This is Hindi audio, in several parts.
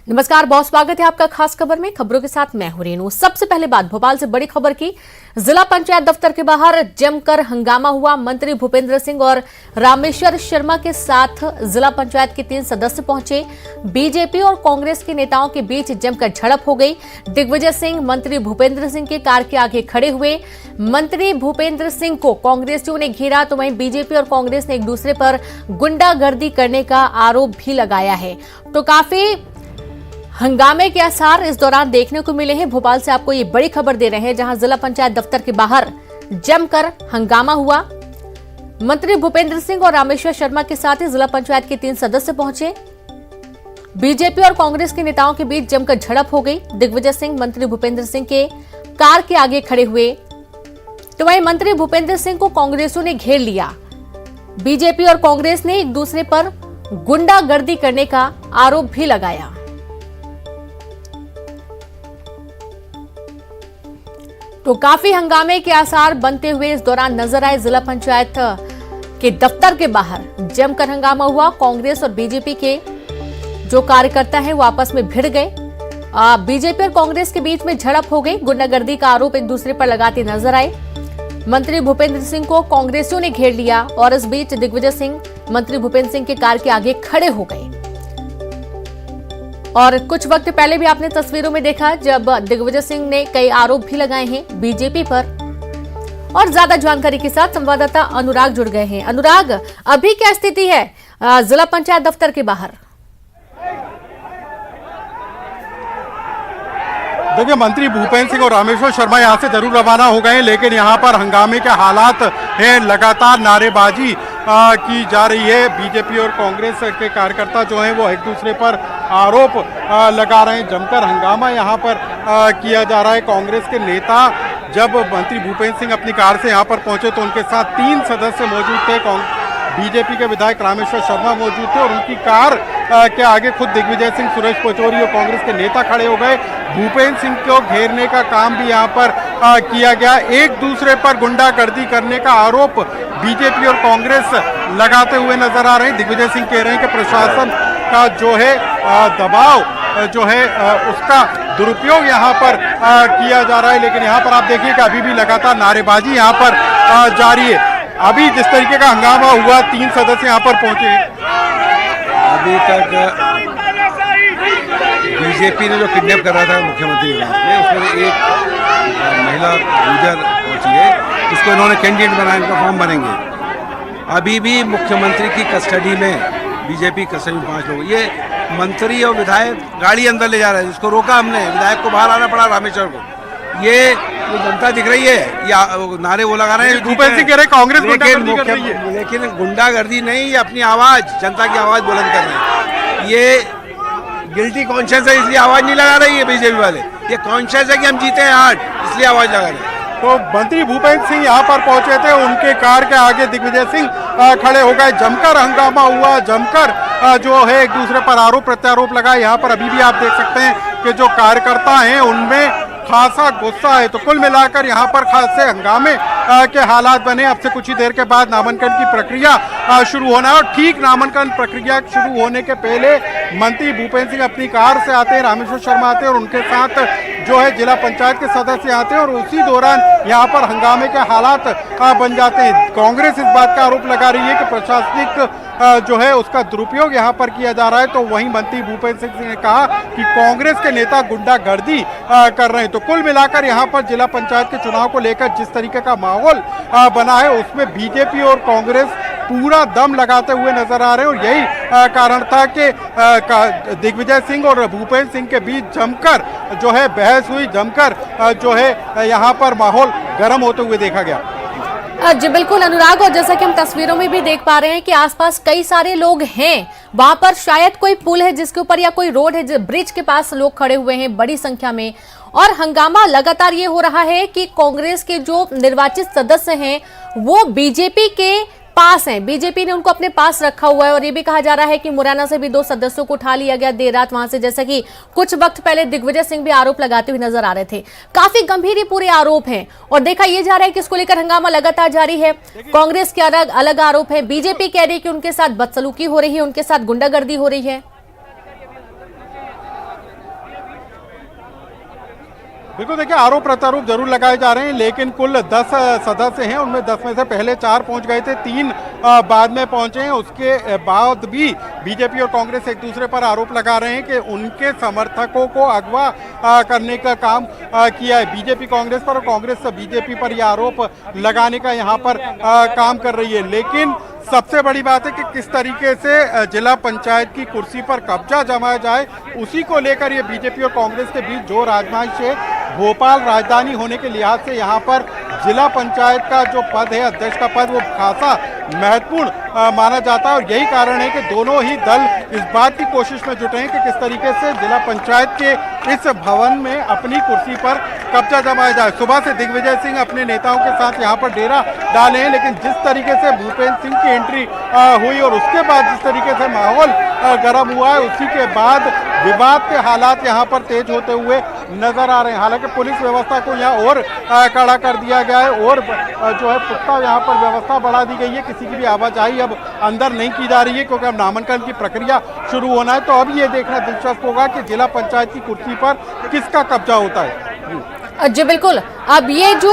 नमस्कार, बहुत स्वागत है आपका खास खबर में। खबरों के साथ मैं हूं रेनू। सबसे पहले बात भोपाल से बड़ी खबर की। जिला पंचायत दफ्तर के बाहर जमकर हंगामा हुआ। मंत्री भूपेंद्र सिंह और रामेश्वर शर्मा के साथ जिला पंचायत के 3 सदस्य पहुंचे। बीजेपी और कांग्रेस के नेताओं के बीच जमकर झड़प हो गई। दिग्विजय सिंह मंत्री भूपेंद्र सिंह के कार के आगे खड़े हुए। मंत्री भूपेंद्र सिंह को कांग्रेसियों ने घेरा, तो वहीं बीजेपी और कांग्रेस ने एक दूसरे पर गुंडागर्दी करने का आरोप भी लगाया है। तो काफी हंगामे के आसार इस दौरान देखने को मिले हैं। भोपाल से आपको ये बड़ी खबर दे रहे हैं, जहां जिला पंचायत दफ्तर के बाहर जमकर हंगामा हुआ। मंत्री भूपेंद्र सिंह और रामेश्वर शर्मा के साथ ही जिला पंचायत के 3 सदस्य पहुंचे। बीजेपी और कांग्रेस के नेताओं के बीच जमकर झड़प हो गई। दिग्विजय सिंह मंत्री भूपेंद्र सिंह के कार के आगे खड़े हुए, तो वहीं मंत्री भूपेंद्र सिंह को कांग्रेसियों ने घेर लिया। बीजेपी और कांग्रेस ने एक दूसरे पर गुंडागर्दी करने का आरोप भी लगाया। तो काफी हंगामे के आसार बनते हुए इस दौरान नजर आए। जिला पंचायत के दफ्तर के बाहर जमकर हंगामा हुआ। कांग्रेस और बीजेपी के जो कार्यकर्ता हैं वो आपस में भिड़ गए। बीजेपी और कांग्रेस के बीच में झड़प हो गई। गुंडागर्दी का आरोप एक दूसरे पर लगाते नजर आए। मंत्री भूपेंद्र सिंह को कांग्रेसियों ने घेर लिया और इस बीच दिग्विजय सिंह मंत्री भूपेंद्र सिंह के कार के आगे खड़े हो गए। और कुछ वक्त पहले भी आपने तस्वीरों में देखा जब दिग्विजय सिंह ने कई आरोप भी लगाए हैं बीजेपी पर। और ज्यादा जानकारी के साथ संवाददाता अनुराग जुड़ गए हैं। अनुराग, अभी क्या स्थिति है जिला पंचायत दफ्तर के बाहर? देखिए, मंत्री भूपेंद्र सिंह और रामेश्वर शर्मा यहाँ से जरूर रवाना हो गए हैं, लेकिन यहाँ पर हंगामे के हालात हैं। लगातार नारेबाजी की जा रही है। बीजेपी और कांग्रेस के कार्यकर्ता जो हैं वो एक दूसरे पर आरोप लगा रहे हैं। जमकर हंगामा यहाँ पर किया जा रहा है। कांग्रेस के नेता जब मंत्री भूपेंद्र सिंह अपनी कार से यहाँ पर पहुंचे तो उनके साथ 3 सदस्य मौजूद थे। बीजेपी के विधायक रामेश्वर शर्मा मौजूद थे और उनकी कार के आगे खुद दिग्विजय सिंह, सुरेश पचौरी और कांग्रेस के नेता खड़े हो गए। भूपेंद्र सिंह को घेरने का काम भी यहाँ पर किया गया। एक दूसरे पर गुंडागर्दी करने का आरोप बीजेपी और कांग्रेस लगाते हुए नजर आ रहे हैं। दिग्विजय सिंह कह रहे हैं कि प्रशासन का जो है दबाव जो है उसका दुरुपयोग यहाँ पर किया जा रहा है। लेकिन यहाँ पर आप देखिए कि अभी भी लगातार नारेबाजी यहाँ पर जारी है। अभी जिस तरीके का हंगामा हुआ, 3 सदस्य यहाँ पर पहुंचे। अभी तक बीजेपी ने जो किडनैप कर रहा था मुख्यमंत्री में, उसमें एक महिला यूजर पहुंची है, उसको इन्होंने कैंडिडेट बनाया, इनका फॉर्म भरेंगे। अभी भी मुख्यमंत्री की कस्टडी में, बीजेपी कस्टडी में 5 लोग, ये मंत्री और विधायक गाड़ी अंदर ले जा रहे हैं, जिसको रोका हमने। विधायक को बाहर आना पड़ा, रामेश्वर को। ये जनता दिख रही है, या नारे वो लगा रहे हैं, भूपेंद्र सिंह कह रहे हैं कांग्रेस लेकिन गुंडागर्दी नहीं, ये अपनी आवाज, जनता की आवाज बुलंद कर रहे हैं। ये गिल्टी कॉन्शियस है, इसलिए आवाज नहीं लगा रही है बीजेपी वाले। ये कॉन्शियस है कि हम जीते हैं आज, इसलिए आवाज लगा रहे हैं। तो मंत्री भूपेंद्र सिंह यहाँ पर पहुंचे थे, उनके कार के आगे दिग्विजय सिंह खड़े हो गए। जमकर हंगामा हुआ, जमकर जो है एक दूसरे पर आरोप प्रत्यारोप लगा। यहाँ पर अभी भी आप देख सकते हैं कि जो कार्यकर्ता हैं उनमें खासा गुस्सा है। तो कुल मिलाकर यहाँ पर खासे हंगामे के हालात बने। अब से कुछ ही देर के बाद नामांकन की प्रक्रिया शुरू होना है और ठीक नामांकन प्रक्रिया शुरू होने के पहले मंत्री भूपेंद्र सिंह अपनी कार से आते हैं, रामेश्वर शर्मा आते हैं और उनके साथ जो है जिला पंचायत के सदस्य आते हैं और उसी दौरान यहाँ पर हंगामे के हालात बन जाते हैं। कांग्रेस इस बात का आरोप लगा रही है कि प्रशासनिक जो है उसका दुरुपयोग यहाँ पर किया जा रहा है। तो वहीं मंत्री भूपेंद्र सिंह ने कहा कि कांग्रेस के नेता गुंडागर्दी कर रहे हैं। तो कुल मिलाकर यहाँ पर जिला पंचायत के चुनाव को लेकर जिस तरीके का माहौल बना है, उसमें बीजेपी और कांग्रेस पूरा दम लगाते हुए नजर आ रहे हैं। और यही कारण था कि दिग्विजय सिंह और भूपेंद्र सिंह के बीच जमकर जो है बहस हुई, जमकर जो है यहाँ पर माहौल गर्म होते हुए देखा गया। जी बिल्कुल अनुराग, और जैसा कि हम तस्वीरों में भी देख पा रहे हैं कि आसपास कई सारे लोग हैं। वहां पर शायद कोई पुल है जिसके ऊपर, या कोई रोड है, ब्रिज के पास लोग खड़े हुए हैं बड़ी संख्या में। और हंगामा लगातार ये हो रहा है कि कांग्रेस के जो निर्वाचित सदस्य हैं वो बीजेपी के पास हैं। बीजेपी ने उनको अपने पास रखा हुआ है और ये भी कहा जा रहा है कि मुरैना से भी 2 सदस्यों को उठा लिया गया देर रात वहां से, जैसा कि कुछ वक्त पहले दिग्विजय सिंह भी आरोप लगाते हुए नजर आ रहे थे। काफी गंभीर पूरे आरोप हैं और देखा यह जा रहा है कि इसको लेकर हंगामा लगातार जारी है। कांग्रेस के अलग आरोप है, बीजेपी कह रही है कि उनके साथ बदसलूकी हो रही है, उनके साथ गुंडागर्दी हो रही है। बिल्कुल, देखिए आरोप प्रत्यारोप जरूर लगाए जा रहे हैं, लेकिन कुल 10 सदस्य हैं, उनमें 10 में से पहले 4 पहुंच गए थे, 3 बाद में पहुंचे हैं। उसके बाद भी बीजेपी और कांग्रेस एक दूसरे पर आरोप लगा रहे हैं कि उनके समर्थकों को अगवा करने का काम किया है बीजेपी कांग्रेस पर, और कांग्रेस बीजेपी पर यह आरोप लगाने का यहाँ पर काम कर रही है। लेकिन सबसे बड़ी बात है कि किस तरीके से जिला पंचायत की कुर्सी पर कब्जा जमाया जाए, उसी को लेकर ये बीजेपी और कांग्रेस के बीच जो राजमाइश है। भोपाल राजधानी होने के लिहाज से यहाँ पर जिला पंचायत का जो पद है, अध्यक्ष का पद, वो खासा महत्वपूर्ण माना जाता है, और यही कारण है कि दोनों ही दल इस बात की कोशिश में जुटे हैं कि किस तरीके से जिला पंचायत के इस भवन में अपनी कुर्सी पर कब्जा जमाया जाए। सुबह से दिग्विजय सिंह अपने नेताओं के साथ यहाँ पर डेरा डाले हैं, लेकिन जिस तरीके से भूपेंद्र सिंह की एंट्री हुई और उसके बाद जिस तरीके से माहौल गर्म हुआ है, उसी के बाद विवाद के हालात यहाँ पर तेज होते हुए नजर आ रहे हैं। हालांकि पुलिस व्यवस्था को यहाँ और कड़ा कर दिया गया है, और जो है पुख्ता यहाँ पर व्यवस्था बढ़ा दी गई है। किसी की भी आवाजाही अब अंदर नहीं की जा रही है, क्योंकि अब नामांकन की प्रक्रिया शुरू होना है। तो अब ये देखना दिलचस्प होगा कि जिला पंचायत की कुर्सी पर किसका कब्जा होता है। जी बिल्कुल, अब ये जो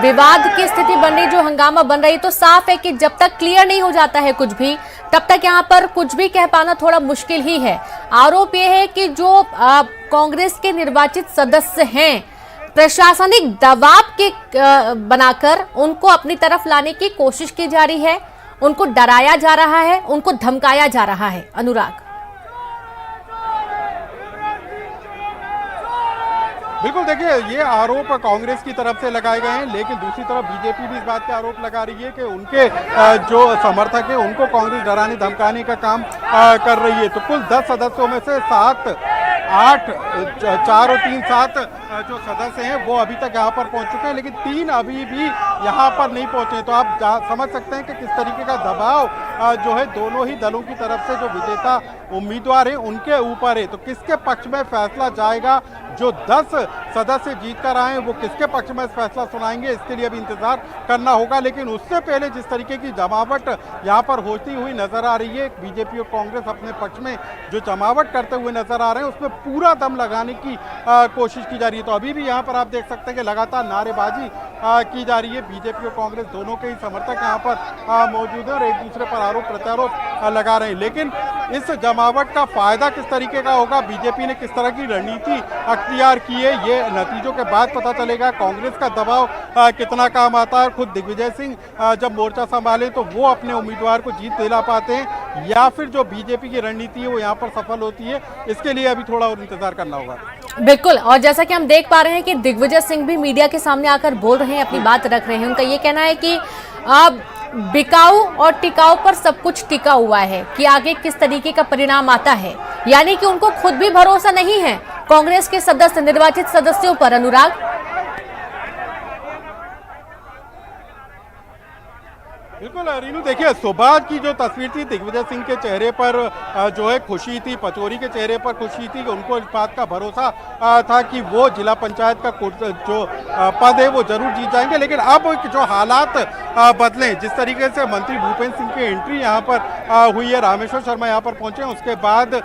विवाद की स्थिति बन रही, जो हंगामा बन रही, तो साफ है कि जब तक क्लियर नहीं हो जाता है कुछ भी, तब तक यहाँ पर कुछ भी कह पाना थोड़ा मुश्किल ही है। आरोप ये है कि जो कांग्रेस के निर्वाचित सदस्य हैं, प्रशासनिक दबाव के बनाकर उनको अपनी तरफ लाने की कोशिश की जा रही है, उनको डराया जा रहा है, उनको धमकाया जा रहा है। अनुराग, बिल्कुल, देखिए ये आरोप कांग्रेस की तरफ से लगाए गए हैं, लेकिन दूसरी तरफ बीजेपी भी इस बात के आरोप लगा रही है कि उनके जो समर्थक हैं उनको कांग्रेस डराने धमकाने का काम कर रही है। तो कुल 10 सदस्यों में से 7, 8, 4 और 3, 7 जो सदस्य हैं वो अभी तक यहाँ पर पहुँच चुके हैं, लेकिन 3 अभी भी यहाँ पर नहीं पहुँचे। तो आप समझ सकते हैं कि किस तरीके का दबाव जो है दोनों ही दलों की तरफ से जो विजेता उम्मीदवार हैं उनके ऊपर है। तो किसके पक्ष में फैसला जाएगा, जो 10 सदस्य जीत कर आए हैं वो किसके पक्ष में फैसला सुनाएंगे, इसके लिए अभी इंतजार करना होगा। लेकिन उससे पहले जिस तरीके की जमावट यहाँ पर होती हुई नजर आ रही है, बीजेपी और कांग्रेस अपने पक्ष में जो जमावट करते हुए नजर आ रहे हैं, उसमें पूरा दम लगाने की कोशिश की जा रही है। तो अभी भी यहाँ पर आप देख सकते हैं कि लगातार नारेबाजी की जा रही है। बीजेपी और कांग्रेस दोनों के ही समर्थक यहाँ पर मौजूद है और एक दूसरे पर आरोप प्रत्यारोप लगा रहे हैं। लेकिन इस जमावट का फायदा किस तरीके का होगा, बीजेपी ने किस तरह की रणनीति अख्तियार की है, ये नतीजों के बाद पता चलेगा। कांग्रेस का दबाव कितना काम आता है, खुद दिग्विजय सिंह जब मोर्चा संभाले तो वो अपने उम्मीदवार को जीत दिला पाते हैं, या फिर जो बीजेपी की रणनीति है वो यहाँ पर सफल होती है, इसके लिए अभी थोड़ा और इंतजार करना होगा। बिल्कुल, और जैसा कि हम देख पा रहे हैं कि दिग्विजय सिंह भी मीडिया के सामने आकर बोल रहे हैं, अपनी बात रख रहे हैं। उनका ये कहना है कि अब बिकाऊ और टिकाऊ पर सब कुछ टिका हुआ है कि आगे किस तरीके का परिणाम आता है, यानी कि उनको खुद भी भरोसा नहीं है कांग्रेस के सदस्य, निर्वाचित सदस्यों पर। अनुराग, बिल्कुल रीनू, देखिए सुबह की जो तस्वीर थी दिग्विजय सिंह के चेहरे पर जो है खुशी थी, पचौरी के चेहरे पर खुशी थी कि उनको इस बात का भरोसा था कि वो जिला पंचायत का जो पद है वो जरूर जीत जाएंगे। लेकिन अब जो हालात बदले, जिस तरीके से मंत्री भूपेंद्र सिंह की एंट्री यहाँ पर हुई है, रामेश्वर शर्मा यहाँ पर पहुंचे, उसके बाद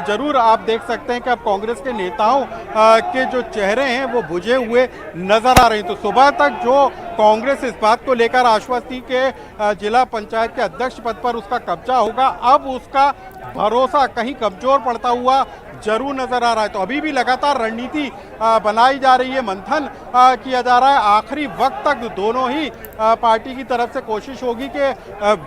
जरूर आप देख सकते हैं कि अब कांग्रेस के नेताओं के जो चेहरे हैं वो बुझे हुए नजर आ रहे हैं। तो सुबह तक जो कांग्रेस इस बात को लेकर आश्वस्त थी कि जिला पंचायत के अध्यक्ष पद पर उसका कब्जा होगा, अब उसका भरोसा कहीं कमजोर पड़ता हुआ जरूर नजर आ रहा है। तो अभी भी लगातार रणनीति बनाई जा रही है, मंथन किया जा रहा है। आखिरी वक्त तक दोनों ही पार्टी की तरफ से कोशिश होगी कि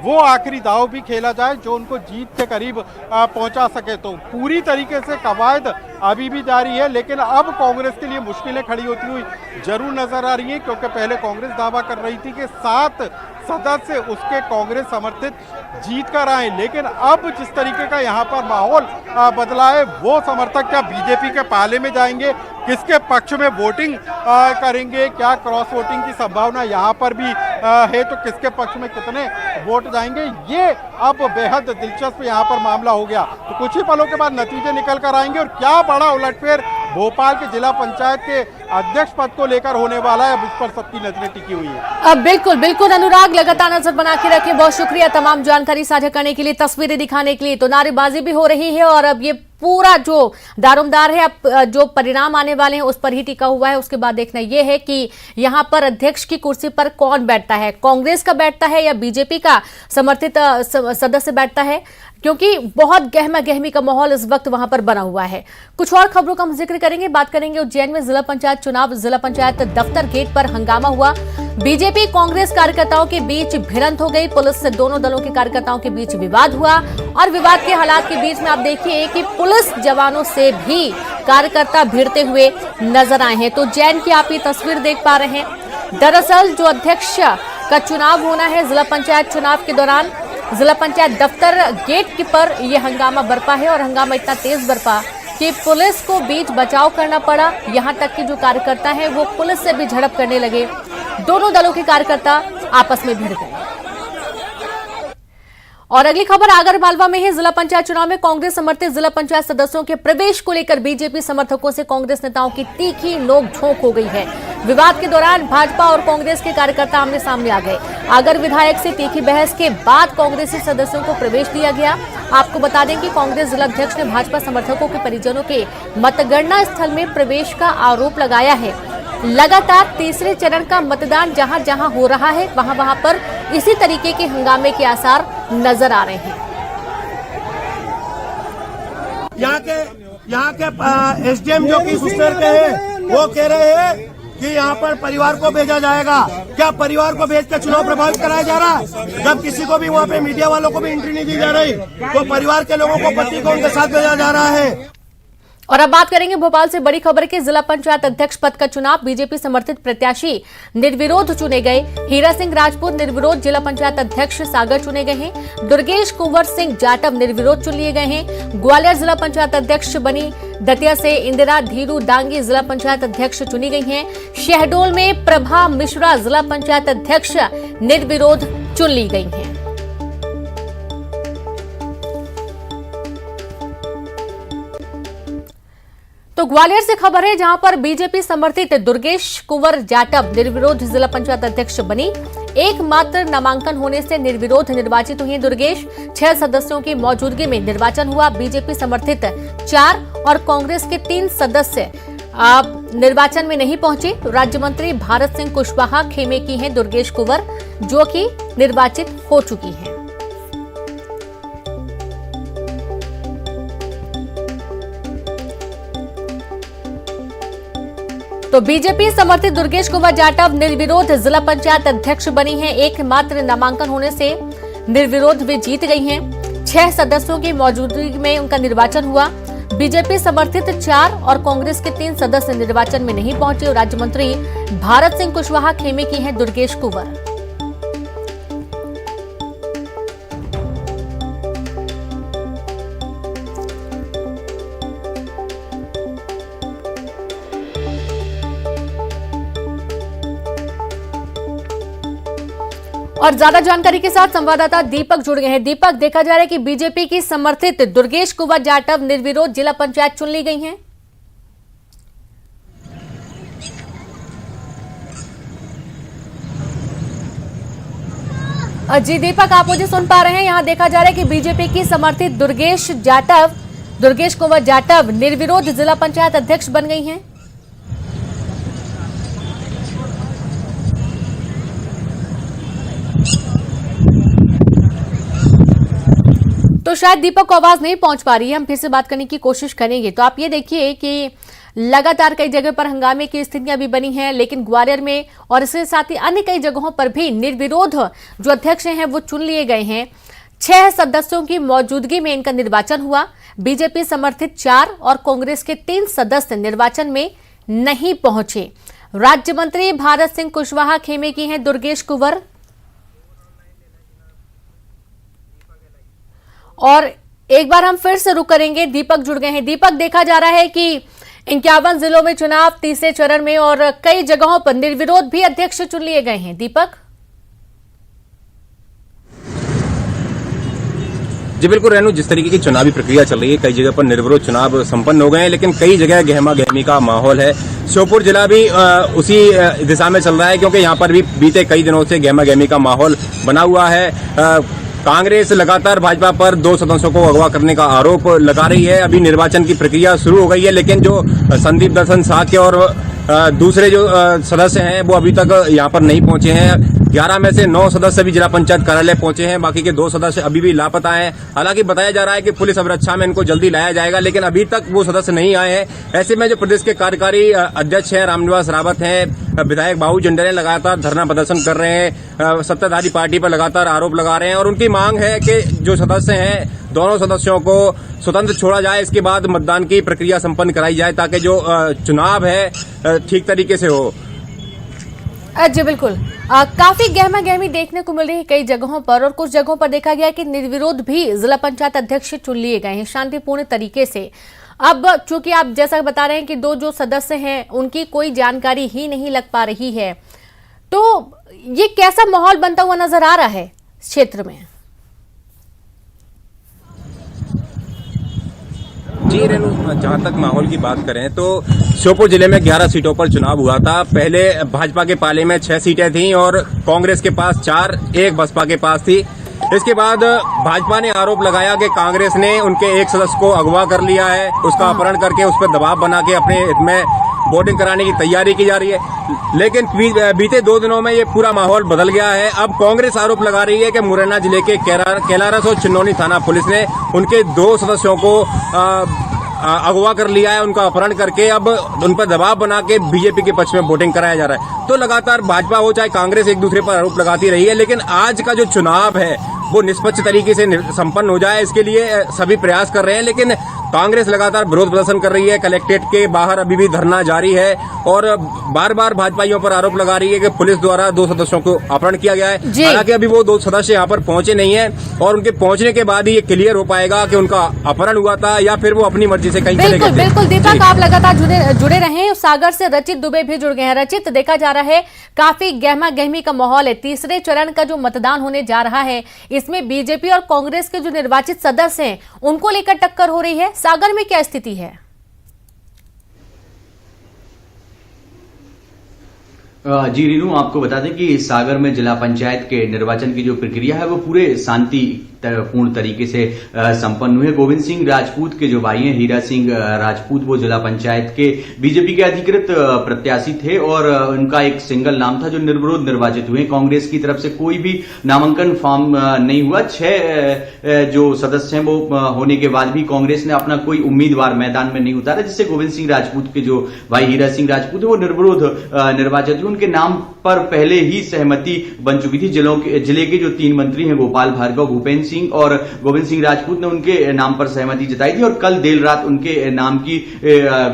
वो आखिरी दाव भी खेला जाए जो उनको जीत के करीब पहुंचा सके। तो पूरी तरीके से कवायद अभी भी जारी है, लेकिन अब कांग्रेस के लिए मुश्किलें खड़ी होती हुई जरूर नजर आ रही है, क्योंकि पहले कांग्रेस दावा कर रही थी कि 7 सदस्य उसके कांग्रेस समर्थित जीत कर आए, लेकिन अब जिस तरीके का यहाँ पर माहौल बदला है, वो समर्थक क्या बीजेपी के पाले में जाएंगे, किसके पक्ष में वोटिंग करेंगे, क्या क्रॉस वोटिंग की संभावना यहाँ पर भी है, तो किसके पक्ष में कितने वोट जाएंगे, ये अब बेहद दिलचस्प यहाँ पर मामला हो गया। तो कुछ ही पलों के बाद नतीजे निकल कर आएंगे और क्या बड़ा उलटफेर भोपाल के जिला पंचायत के अध्यक्ष पद को लेकर होने वाला है, अब इस पर सबकी नजरें टिकी हुई है। अब बिल्कुल बिल्कुल अनुराग, लगातार नजर बना के रखें। बहुत शुक्रिया तमाम जानकारी साझा करने के लिए, तस्वीरें दिखाने के लिए। तो नारेबाजी भी हो रही है और अब ये पूरा जो दारोमदार है, अब जो परिणाम आने वाले हैं उस पर ही टिका हुआ है। उसके बाद देखना यह है कि यहां पर अध्यक्ष की कुर्सी पर कौन बैठता है, कांग्रेस का बैठता है या बीजेपी का समर्थित सदस्य बैठता है, क्योंकि बहुत गहमा गहमी का माहौल इस वक्त वहां पर बना हुआ है। कुछ और खबरों का हम जिक्र करेंगे, बात करेंगे उज्जैन में जिला पंचायत चुनाव, जिला पंचायत दफ्तर गेट पर हंगामा हुआ। बीजेपी कांग्रेस कार्यकर्ताओं के बीच भिड़ंत हो गई, पुलिस से दोनों दलों के कार्यकर्ताओं के बीच विवाद हुआ और विवाद के हालात के बीच में आप देखिए कि पुलिस जवानों से भी कार्यकर्ता भिड़ते हुए नजर आए हैं। तो उज्जैन की आप ये तस्वीर देख पा रहे हैं। दरअसल जो अध्यक्ष का चुनाव होना है जिला पंचायत चुनाव के दौरान, जिला पंचायत दफ्तर गेट पर यह हंगामा बरपा है और हंगामा इतना तेज बरपा कि पुलिस को बीच बचाव करना पड़ा। यहां तक कि जो कार्यकर्ता हैं वो पुलिस से भी झड़प करने लगे, दोनों दलों के कार्यकर्ता आपस में भिड़ गए। और अगली खबर आगरमालवा में है। जिला पंचायत चुनाव में कांग्रेस समर्थित जिला पंचायत सदस्यों के प्रवेश को लेकर बीजेपी समर्थकों से कांग्रेस नेताओं की तीखी नोकझोंक हो गई है। विवाद के दौरान भाजपा और कांग्रेस के कार्यकर्ता आमने सामने आ गए। आगर विधायक से तीखी बहस के बाद कांग्रेसी सदस्यों को प्रवेश दिया गया। आपको बता दें कि कांग्रेस जिलाध्यक्ष ने भाजपा समर्थकों के परिजनों के मतगणना स्थल में प्रवेश का आरोप लगाया है। लगातार तीसरे चरण का मतदान जहां जहां हो रहा है वहां वहां पर इसी तरीके के हंगामे के आसार नजर आ रहे हैं। यहाँ के एसडीएम जो कि सुस्तेर के हैं वो कह रहे हैं कि यहाँ पर परिवार को भेजा जाएगा। क्या परिवार को भेज कर चुनाव प्रभावित कराया जा रहा है? जब किसी को भी वहाँ पे मीडिया वालों को भी एंट्री नहीं दी जा रही तो परिवार के लोगों को पति को उनके साथ भेजा जा रहा है। और अब बात करेंगे भोपाल से बड़ी खबर के जिला पंचायत अध्यक्ष पद का चुनाव, बीजेपी समर्थित प्रत्याशी निर्विरोध चुने गए। हीरा सिंह राजपूत निर्विरोध जिला पंचायत अध्यक्ष सागर चुने गए हैं। दुर्गेश कुंवर सिंह जाटव निर्विरोध चुन लिए गए हैं। ग्वालियर जिला पंचायत अध्यक्ष बनी दतिया से इंदिरा धीरू दांगी जिला पंचायत अध्यक्ष चुनी गई हैं। शहडोल में प्रभा मिश्रा जिला पंचायत अध्यक्ष निर्विरोध चुन ली गई हैं। तो ग्वालियर से खबर है जहां पर बीजेपी समर्थित दुर्गेश कुंवर जाटव निर्विरोध जिला पंचायत अध्यक्ष बनी। एकमात्र नामांकन होने से निर्विरोध निर्वाचित हुई दुर्गेश। 6 सदस्यों की मौजूदगी में निर्वाचन हुआ। बीजेपी समर्थित 4 और कांग्रेस के 3 सदस्य निर्वाचन में नहीं पहुंचे। राज्य मंत्री भारत सिंह कुशवाहा खेमे की हैं दुर्गेश कुंवर, जो कि निर्वाचित हो चुकी हैं। तो बीजेपी समर्थित दुर्गेश कुंवर जाटव निर्विरोध जिला पंचायत अध्यक्ष बनी हैं। एकमात्र नामांकन होने से निर्विरोध वे जीत गई हैं। 6 सदस्यों की मौजूदगी में उनका निर्वाचन हुआ। बीजेपी समर्थित 4 और कांग्रेस के 3 सदस्य निर्वाचन में नहीं पहुंचे और राज्य मंत्री भारत सिंह कुशवाहा खेमे की हैं दुर्गेश कुंवर। और ज्यादा जानकारी के साथ संवाददाता दीपक जुड़ गए हैं। दीपक, देखा जा रहा है कि बीजेपी की समर्थित दुर्गेश कुंवर जाटव निर्विरोध जिला पंचायत चुन ली गई हैं। जी दीपक, आप मुझे सुन पा रहे हैं? यहां देखा जा रहा है कि बीजेपी की समर्थित दुर्गेश कुंवर जाटव निर्विरोध जिला पंचायत अध्यक्ष बन गई हैं। तो शायद दीपक को आवाज नहीं पहुंच पा रही है, हम फिर से बात करने की कोशिश करेंगे। तो आप ये देखिए कि लगातार कई जगह पर हंगामे की स्थितियां भी बनी हैं, लेकिन ग्वालियर में और इसके साथ ही अन्य कई जगहों पर भी निर्विरोध जो अध्यक्ष हैं वो चुन लिए गए हैं। 6 सदस्यों की मौजूदगी में इनका निर्वाचन हुआ। बीजेपी समर्थित 4 और कांग्रेस के 3 सदस्य निर्वाचन में नहीं पहुंचे। राज्य मंत्री भारत सिंह कुशवाहा खेमे की हैं दुर्गेश कुंवर। और एक बार हम फिर से रुक करेंगे, दीपक जुड़ गए हैं। दीपक, देखा जा रहा है कि 51 जिलों में चुनाव तीसरे चरण में और कई जगहों पर निर्विरोध भी अध्यक्ष चुन लिए गए हैं। दीपक जी बिल्कुल रेनू, जिस तरीके की चुनावी प्रक्रिया चल रही है, कई जगह पर निर्विरोध चुनाव संपन्न हो गए हैं, लेकिन कई जगह गहमा गहमी का माहौल है। श्योपुर जिला भी उसी दिशा में चल रहा है, क्योंकि यहाँ पर भी बीते कई दिनों से गहमा गहमी का माहौल बना हुआ है। कांग्रेस लगातार भाजपा पर 2 सदस्यों को अगवा करने का आरोप लगा रही है। अभी निर्वाचन की प्रक्रिया शुरू हो गई है, लेकिन जो संदीप दर्शन साक्य और दूसरे जो सदस्य हैं वो अभी तक यहाँ पर नहीं पहुंचे हैं। 11 में से 9 सदस्य भी जिला पंचायत कार्यालय पहुंचे हैं, बाकी के 2 सदस्य अभी भी लापता हैं। हालांकि बताया जा रहा है कि पुलिस अभिरक्षा में इनको जल्दी लाया जाएगा, लेकिन अभी तक वो सदस्य नहीं आए हैं। ऐसे में जो प्रदेश के कार्यकारी अध्यक्ष हैं रामनिवास रावत हैं, विधायक बाबू जंडर लगातार धरना प्रदर्शन कर रहे हैं, सत्ताधारी पार्टी पर लगातार आरोप लगा रहे हैं और उनकी मांग है कि जो सदस्य हैं दोनों सदस्यों को स्वतंत्र छोड़ा जाए, इसके बाद मतदान की प्रक्रिया संपन्न कराई जाए ताकि जो चुनाव है ठीक तरीके से हो। जी बिल्कुल, काफी गहमा गहमी देखने को मिल रही है कई जगहों पर, और कुछ जगहों पर देखा गया कि निर्विरोध भी जिला पंचायत अध्यक्ष चुन लिए गए हैं शांतिपूर्ण तरीके से। अब चूंकि आप जैसा बता रहे हैं कि 2 जो सदस्य हैं उनकी कोई जानकारी ही नहीं लग पा रही है, तो ये कैसा माहौल बनता हुआ नजर आ रहा है क्षेत्र में? जी रेणु, जहां तक माहौल की बात करें तो श्योपुर जिले में 11 सीटों पर चुनाव हुआ था। पहले भाजपा के पाले में 6 सीटें थीं और कांग्रेस के पास 4, 1 बसपा के पास थी। इसके बाद भाजपा ने आरोप लगाया कि कांग्रेस ने उनके एक सदस्य को अगवा कर लिया है, उसका अपहरण करके उस पर दबाव बना के अपने हित में वोटिंग कराने की तैयारी की जा रही है। लेकिन बीते 2 दिनों में ये पूरा माहौल बदल गया है। अब कांग्रेस आरोप लगा रही है कि मुरैना जिले के केलारस और चिन्नौनी थाना पुलिस ने उनके 2 सदस्यों को अगवा कर लिया है, उनका अपहरण करके अब उन पर दबाव बना के बीजेपी के पक्ष में वोटिंग कराया जा रहा है। तो लगातार भाजपा हो चाहे कांग्रेस एक दूसरे पर आरोप लगाती रही है, लेकिन आज का जो चुनाव है वो निष्पक्ष तरीके से संपन्न हो जाए, इसके लिए सभी प्रयास कर रहे हैं। लेकिन कांग्रेस लगातार विरोध प्रदर्शन कर रही है, कलेक्ट्रेट के बाहर अभी भी धरना जारी है और बार बार भाजपाइयों पर आरोप लगा रही है कि पुलिस द्वारा 2 सदस्यों को अपहरण किया गया है। हालांकि अभी वो 2 सदस्य यहाँ पर पहुंचे नहीं है और उनके पहुंचने के बाद ही ये क्लियर हो पाएगा कि उनका अपहरण हुआ था या फिर वो अपनी मर्जी से कहीं चले गए थे। बिल्कुल दीपक, आप लगातार जुड़े रहे। सागर से रचित दुबे भी जुड़ गए हैं। रचित, देखा जा रहा है काफी गहमा गहमी का माहौल है। तीसरे चरण का जो मतदान होने जा रहा है इसमें बीजेपी और कांग्रेस के जो निर्वाचित सदस्य हैं उनको लेकर टक्कर हो रही है। सागर में क्या स्थिति है? जी रीनू, आपको बता दें कि सागर में जिला पंचायत के निर्वाचन की जो प्रक्रिया है वो पूरे शांति पूर्ण तरीके से संपन्न हुए। गोविंद सिंह राजपूत के जो भाई हैं हीरा सिंह राजपूत, वो जिला पंचायत के बीजेपी के अधिकृत प्रत्याशी थे और उनका एक सिंगल नाम था जो निर्विरोध निर्वाचित हुए। कांग्रेस की तरफ से कोई भी नामांकन फॉर्म नहीं हुआ। 6 जो सदस्य हैं वो होने के बाद भी कांग्रेस ने अपना कोई उम्मीदवार मैदान में नहीं उतारा, जिससे गोविंद सिंह राजपूत के जो भाई हीरा सिंह राजपूत है वो निर्विरोध निर्वाचित हुए। उनके नाम पर पहले ही सहमति बन चुकी थी। जिले के जो 3 मंत्री हैं गोपाल भार्गव, भूपेंद्र सिंह और गोविंद सिंह राजपूत ने उनके नाम पर सहमति जताई थी और कल देर रात उनके नाम की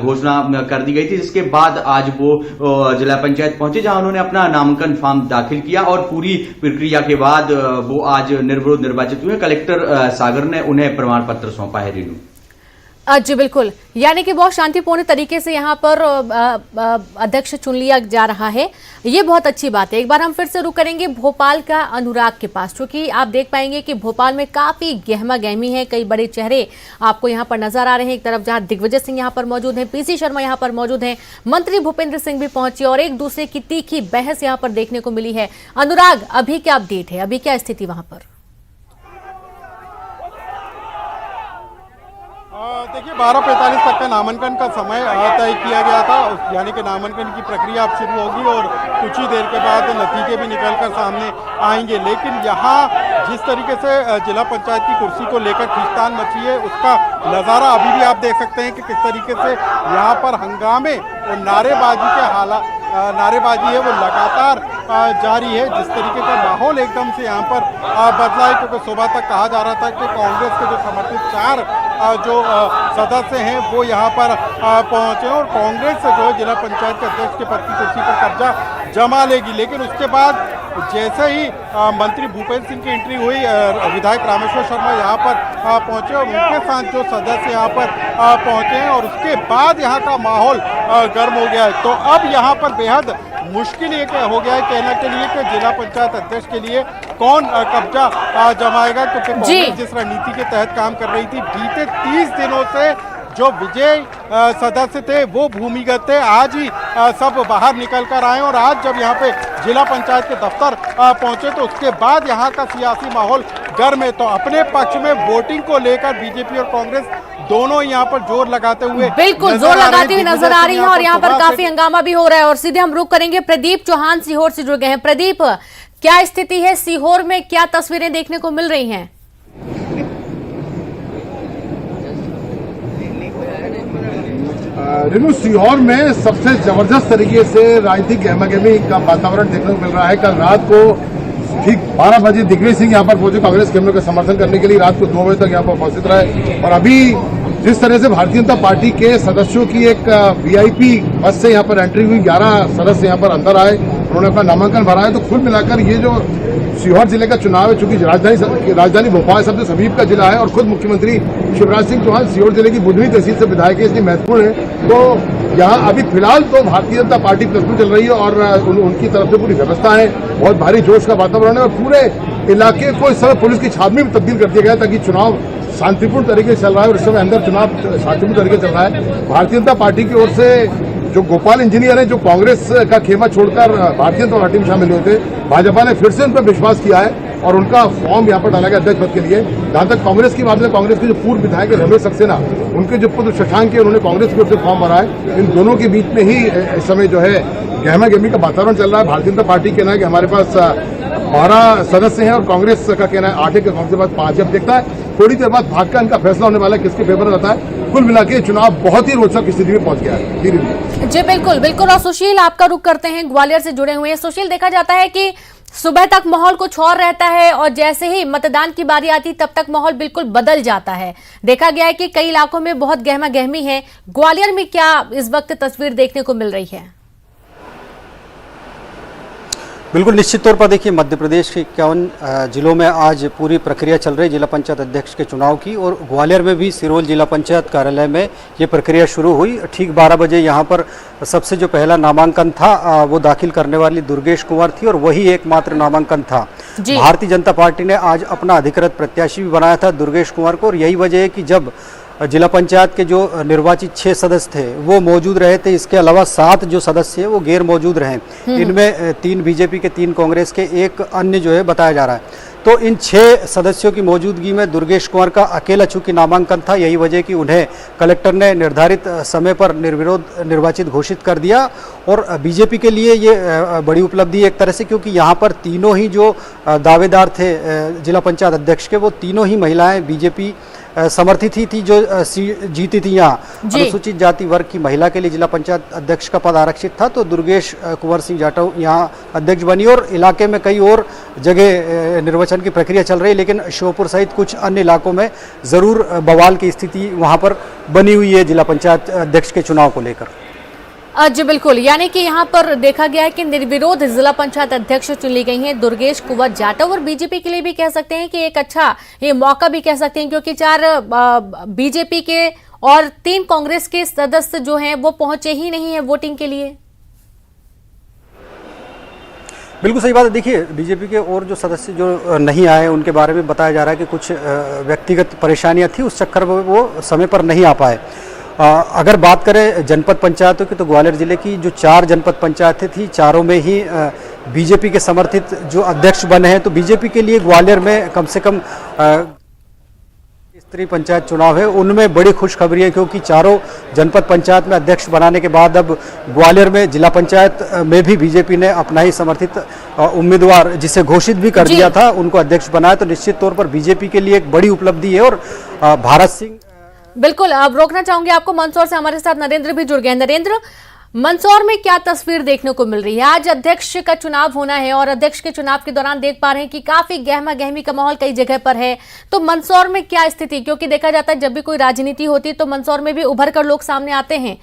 घोषणा कर दी गई थी, जिसके बाद आज वो जिला पंचायत पहुंचे जहां उन्होंने अपना नामांकन फॉर्म दाखिल किया और पूरी प्रक्रिया के बाद वो आज निर्विरोध निर्वाचित हुए। कलेक्टर सागर ने उन्हें प्रमाण पत्र सौंपा है। रीनू जी बिल्कुल, यानी कि बहुत शांतिपूर्ण तरीके से यहाँ पर अध्यक्ष चुन लिया जा रहा है, ये बहुत अच्छी बात है। एक बार हम फिर से रुक करेंगे भोपाल का अनुराग के पास, क्योंकि आप देख पाएंगे कि भोपाल में काफी गहमा गहमी है। कई बड़े चेहरे आपको यहाँ पर नजर आ रहे हैं। एक तरफ जहाँ दिग्विजय सिंह यहाँ पर मौजूद हैं, पीसी शर्मा यहाँ पर मौजूद हैं, मंत्री भूपेंद्र सिंह भी पहुंचे और एक दूसरे की तीखी बहस यहाँ पर देखने को मिली है। अनुराग, अभी क्या अपडेट है, अभी क्या स्थिति वहां पर? देखिए 12:45 तक का नामांकन का समय तय किया गया था, यानी कि नामांकन की प्रक्रिया अब शुरू होगी और कुछ ही देर के बाद नतीजे भी निकलकर सामने आएंगे। लेकिन यहाँ जिस तरीके से जिला पंचायत की कुर्सी को लेकर खींचतान मची है उसका नज़ारा अभी भी आप देख सकते हैं कि किस तरीके से यहाँ पर हंगामे और नारेबाजी के हालात नारेबाजी है वो लगातार जारी है। जिस तरीके का माहौल एकदम से यहाँ पर बदला है, क्योंकि सुबह तक कहा जा रहा था कि कांग्रेस के जो समर्थित 4 जो सदस्य हैं वो यहाँ पर पहुँचे और कांग्रेस जो है जिला पंचायत के अध्यक्ष के पद की कुर्सी पर कब्जा जमा लेगी। लेकिन उसके बाद जैसे ही मंत्री भूपेंद्र सिंह की एंट्री हुई, विधायक रामेश्वर शर्मा यहाँ पर पहुँचे और उनके साथ जो सदस्य यहाँ पर पहुँचे हैं और उसके बाद यहाँ का माहौल गर्म हो गया है। तो अब यहाँ पर बेहद मुश्किल ये हो गया है कहने के लिए कि जिला पंचायत अध्यक्ष के लिए कौन कब्जा जमाएगा, क्योंकि कांग्रेस जिस रणनीति के तहत काम कर रही थी बीते 30 दिनों से जो विजय सदस्य थे वो भूमिगत थे, आज ही सब बाहर निकल कर आए और आज जब यहाँ पे जिला पंचायत के दफ्तर पहुंचे तो उसके बाद यहाँ का सियासी माहौल गर्म है। तो अपने पक्ष में वोटिंग को लेकर बीजेपी और कांग्रेस दोनों यहाँ पर जोर लगाते हुए बिल्कुल जोर लगाती हुई नजर आ रही है और यहाँ पर काफी हंगामा भी हो रहा है। और सीधे हम रुक करेंगे, प्रदीप चौहान सीहोर से जुड़ गए हैं। प्रदीप, क्या स्थिति है सीहोर में, क्या तस्वीरें देखने को मिल रही हैं? रेणु, सीहोर में सबसे जबरदस्त तरीके से राजनीतिक गहमागहमी का वातावरण देखने को मिल रहा है। कल रात को ठीक 12 बजे दिग्विजय सिंह यहाँ पर पहुंचे कांग्रेस के का समर्थन करने के लिए। रात को 2 बजे तक यहाँ पर उपस्थित रहे और अभी जिस तरह से भारतीय जनता पार्टी के सदस्यों की एक वीआईपी बस से यहाँ पर एंट्री हुई, 11 सदस्य यहाँ पर अंदर आए, उन्होंने अपना नामांकन भरा है। तो कुल मिलाकर ये जो सीहोर जिले का चुनाव है, चूंकि राजधानी भोपाल सबसे समीप का जिला है और खुद मुख्यमंत्री शिवराज सिंह चौहान सीहोर जिले की बुधनी तहसील से विधायक है, इसलिए महत्वपूर्ण है। तो यहाँ अभी फिलहाल तो भारतीय जनता पार्टी प्रस्तुत चल रही है और उनकी तरफ से पूरी व्यवस्था है, बहुत भारी जोश का वातावरण है और पूरे इलाके को इस समय पुलिस की छावनी में तब्दील कर दिया गया ताकि चुनाव शांतिपूर्ण तरीके से चल रहा है। और इस समय अंदर चुनाव शांतिपूर्ण तरीके से चल रहा है। भारतीय जनता पार्टी की ओर से जो गोपाल इंजीनियर हैं, जो कांग्रेस का खेमा छोड़कर भारतीय जनता पार्टी में शामिल हुए थे, भाजपा ने फिर से उन पर विश्वास किया है और उनका फॉर्म यहाँ पर डाला गया अध्यक्ष पद के लिए। जहां तक कांग्रेस की बात है, कांग्रेस के जो पूर्व विधायक रमेश सक्सेना, उनके जो पुत्र शशांक है, उन्होंने कांग्रेस की ओर से फॉर्म भरा है। इन दोनों के बीच में ही इस समय जो है गहमा-गहमी का वातावरण चल रहा है। भारतीय जनता पार्टी कहना है कि हमारे पास 12 सदस्य हैं और कांग्रेस का कहना है 8 है, कांग्रेस के पास 5 है। अब देखता है थोड़ी देर बाद भागकर इनका फैसला होने वाला है, किसके फेवर में रहता है। कुल मिलाकर चुनाव बहुत ही रोचक स्थिति में पहुंच गया है। धीरे-धीरे जी बिल्कुल बिल्कुल। और सुशील, आपका रुख करते हैं, ग्वालियर से जुड़े हुए हैं। सुशील, देखा जाता है कि सुबह तक माहौल कुछ और रहता है और जैसे ही मतदान की बारी आती तब तक माहौल बिल्कुल बदल जाता है। देखा गया है कि कई इलाकों में बहुत गहमा गहमी है। ग्वालियर में क्या इस वक्त तस्वीर देखने को मिल रही है? बिल्कुल निश्चित तौर पर देखिए, मध्य प्रदेश के 51 जिलों में आज पूरी प्रक्रिया चल रही है जिला पंचायत अध्यक्ष के चुनाव की। और ग्वालियर में भी सिरोल जिला पंचायत कार्यालय में ये प्रक्रिया शुरू हुई। ठीक 12 बजे यहाँ पर सबसे जो पहला नामांकन था वो दाखिल करने वाली दुर्गेश कुंवर थी और वही एकमात्र नामांकन था। भारतीय जनता पार्टी ने आज अपना अधिकृत प्रत्याशी भी बनाया था दुर्गेश कुंवर को। और यही वजह है कि जब जिला पंचायत के जो निर्वाचित 6 सदस्य थे वो मौजूद रहे थे, इसके अलावा 7 जो सदस्य हैं वो गैर मौजूद रहे। इनमें 3 बीजेपी के, 3 कांग्रेस के, 1 अन्य जो है बताया जा रहा है। तो इन 6 सदस्यों की मौजूदगी में दुर्गेश कुंवर का अकेला चूंकि नामांकन था, यही वजह कि उन्हें कलेक्टर ने निर्धारित समय पर निर्विरोध निर्वाचित घोषित कर दिया। और बीजेपी के लिए ये बड़ी उपलब्धि एक तरह से, क्योंकि यहाँ पर तीनों ही जो दावेदार थे जिला पंचायत अध्यक्ष के, वो तीनों ही महिलाएं बीजेपी समर्थित ही थी जो जीती थी। यहाँ अनुसूचित जाति वर्ग की महिला के लिए जिला पंचायत अध्यक्ष का पद आरक्षित था, तो दुर्गेश कुंवर सिंह जाटव यहाँ अध्यक्ष बनी। और इलाके में कई और जगह निर्वाचन की प्रक्रिया चल रही है, लेकिन श्योपुर सहित कुछ अन्य इलाकों में जरूर बवाल की स्थिति वहाँ पर बनी हुई है जिला पंचायत अध्यक्ष के चुनाव को लेकर। जी बिल्कुल, यानी कि यहाँ पर देखा गया है कि निर्विरोध जिला पंचायत अध्यक्ष चुन ली गई हैं दुर्गेश कुंवर जाटव। और बीजेपी के लिए भी कह सकते हैं कि एक अच्छा ये मौका भी कह सकते हैं, क्योंकि 4 बीजेपी के और 3 कांग्रेस के सदस्य जो हैं वो पहुंचे ही नहीं है वोटिंग के लिए। बिल्कुल सही बात है। देखिए, बीजेपी के और जो सदस्य जो नहीं आए उनके बारे में बताया जा रहा है कि कुछ व्यक्तिगत परेशानियां थी, उस चक्कर में वो समय पर नहीं आ पाए। अगर बात करें जनपद पंचायतों की, तो ग्वालियर जिले की जो 4 जनपद पंचायतें थी, चारों में ही बीजेपी के समर्थित जो अध्यक्ष बने हैं। तो बीजेपी के लिए ग्वालियर में कम से कम स्तरीय पंचायत चुनाव है, उनमें बड़ी खुशखबरी है, क्योंकि चारों जनपद पंचायत में अध्यक्ष बनाने के बाद अब ग्वालियर में जिला पंचायत में भी बीजेपी ने अपना ही समर्थित उम्मीदवार जिसे घोषित भी कर दिया था उनको अध्यक्ष बनाया। तो निश्चित तौर पर बीजेपी के लिए एक बड़ी उपलब्धि है। और भारत सिंह, बिल्कुल, अब रोकना चाहूंगी आपको, मंदसौर से हमारे साथ नरेंद्र भी जुड़ गए। नरेंद्र, मंदसौर में क्या तस्वीर देखने को मिल रही है? आज अध्यक्ष का चुनाव होना है और अध्यक्ष के चुनाव के दौरान देख पा रहे हैं कि काफी गहमा गहमी का माहौल कई जगह पर है। तो मंदसौर में क्या स्थिति, क्योंकि देखा जाता है जब भी कोई राजनीति होती है तो मंदसौर में भी उभर कर लोग सामने आते हैं।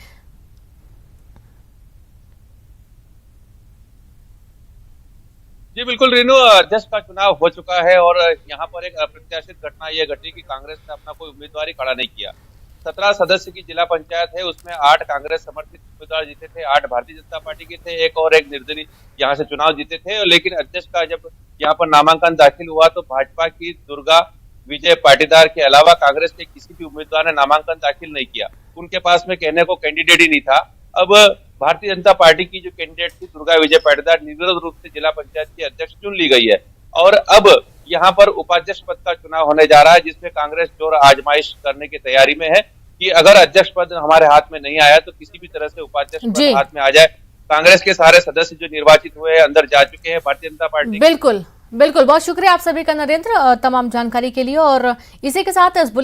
जी बिल्कुल रेनू, अध्यक्ष का चुनाव हो चुका है और यहाँ पर एक अप्रत्याशित घटना यह घटी कि कांग्रेस ने अपना कोई उम्मीदवार ही खड़ा नहीं किया। 17 सदस्य की जिला पंचायत है, उसमें 8 कांग्रेस समर्थित उम्मीदवार जीते थे, 8 भारतीय जनता पार्टी के थे, एक और एक निर्दलीय यहाँ से चुनाव जीते थे। लेकिन अध्यक्ष का जब यहाँ पर नामांकन दाखिल हुआ तो भाजपा की दुर्गा विजय पाटीदार के अलावा कांग्रेस के किसी भी उम्मीदवार ने नामांकन दाखिल नहीं किया। उनके पास में कहने को कैंडिडेट ही नहीं था। अब भारतीय जनता पार्टी की जो कैंडिडेट थी दुर्गा विजय पाटीदार निर्विरोध रूप से जिला पंचायत की अध्यक्ष चुन ली गई है। और अब यहाँ पर उपाध्यक्ष पद का चुनाव होने जा रहा है, जिसमें कांग्रेस जोर आजमाइश करने की तैयारी में है कि अगर अध्यक्ष पद हमारे हाथ में नहीं आया तो किसी भी तरह से उपाध्यक्ष पद हाथ में आ जाए। कांग्रेस के सारे सदस्य जो निर्वाचित हुए हैं अंदर जा चुके हैं भारतीय जनता पार्टी। बिल्कुल बिल्कुल, बहुत शुक्रिया आप सभी का नरेंद्र तमाम जानकारी के लिए। और इसी के साथ इस